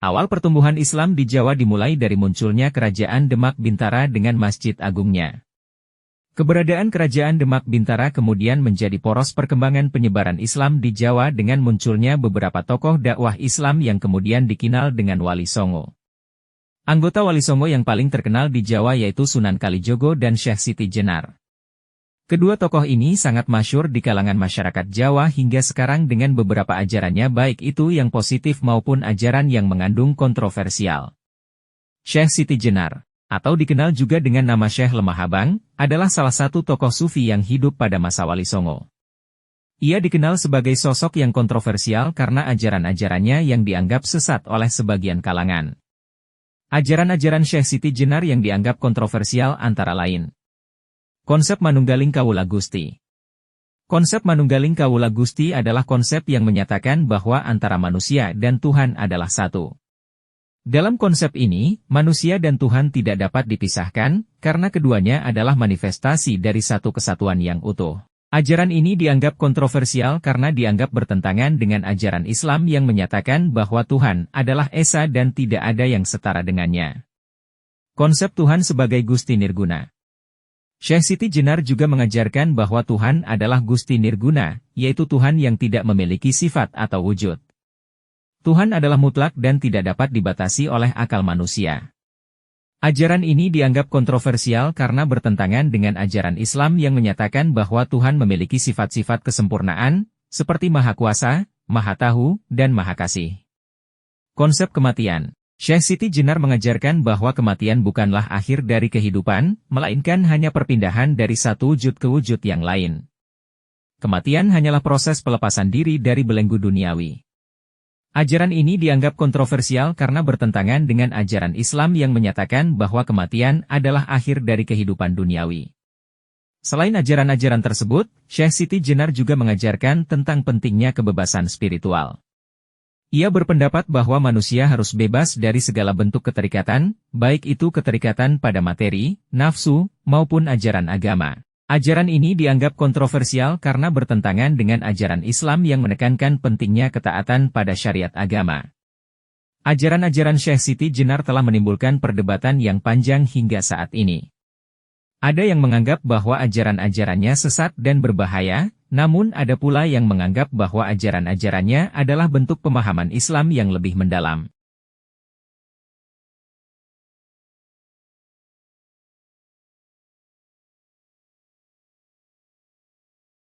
Awal pertumbuhan Islam di Jawa dimulai dari munculnya Kerajaan Demak Bintara dengan Masjid Agungnya. Keberadaan Kerajaan Demak Bintara kemudian menjadi poros perkembangan penyebaran Islam di Jawa dengan munculnya beberapa tokoh dakwah Islam yang kemudian dikenal dengan Wali Songo. Anggota Wali Songo yang paling terkenal di Jawa yaitu Sunan Kalijogo dan Syekh Siti Jenar. Kedua tokoh ini sangat masyhur di kalangan masyarakat Jawa hingga sekarang dengan beberapa ajarannya baik itu yang positif maupun ajaran yang mengandung kontroversial. Syekh Siti Jenar, atau dikenal juga dengan nama Syekh Lemah Abang, adalah salah satu tokoh sufi yang hidup pada masa Wali Songo. Ia dikenal sebagai sosok yang kontroversial karena ajaran-ajarannya yang dianggap sesat oleh sebagian kalangan. Ajaran-ajaran Syekh Siti Jenar yang dianggap kontroversial antara lain. Konsep Manunggaling Kawula Gusti. Konsep Manunggaling Kawula Gusti adalah konsep yang menyatakan bahwa antara manusia dan Tuhan adalah satu. Dalam konsep ini, manusia dan Tuhan tidak dapat dipisahkan, karena keduanya adalah manifestasi dari satu kesatuan yang utuh. Ajaran ini dianggap kontroversial karena dianggap bertentangan dengan ajaran Islam yang menyatakan bahwa Tuhan adalah Esa dan tidak ada yang setara dengannya. Konsep Tuhan sebagai Gusti Nirguna. Syekh Siti Jenar juga mengajarkan bahwa Tuhan adalah Gusti Nirguna, yaitu Tuhan yang tidak memiliki sifat atau wujud. Tuhan adalah mutlak dan tidak dapat dibatasi oleh akal manusia. Ajaran ini dianggap kontroversial karena bertentangan dengan ajaran Islam yang menyatakan bahwa Tuhan memiliki sifat-sifat kesempurnaan, seperti Maha Kuasa, Maha Tahu, dan Maha Kasih. Konsep kematian. Syekh Siti Jenar mengajarkan bahwa kematian bukanlah akhir dari kehidupan, melainkan hanya perpindahan dari satu wujud ke wujud yang lain. Kematian hanyalah proses pelepasan diri dari belenggu duniawi. Ajaran ini dianggap kontroversial karena bertentangan dengan ajaran Islam yang menyatakan bahwa kematian adalah akhir dari kehidupan duniawi. Selain ajaran-ajaran tersebut, Syekh Siti Jenar juga mengajarkan tentang pentingnya kebebasan spiritual. Ia berpendapat bahwa manusia harus bebas dari segala bentuk keterikatan, baik itu keterikatan pada materi, nafsu, maupun ajaran agama. Ajaran ini dianggap kontroversial karena bertentangan dengan ajaran Islam yang menekankan pentingnya ketaatan pada syariat agama. Ajaran-ajaran Syekh Siti Jenar telah menimbulkan perdebatan yang panjang hingga saat ini. Ada yang menganggap bahwa ajaran-ajarannya sesat dan berbahaya, namun ada pula yang menganggap bahwa ajaran-ajarannya adalah bentuk pemahaman Islam yang lebih mendalam.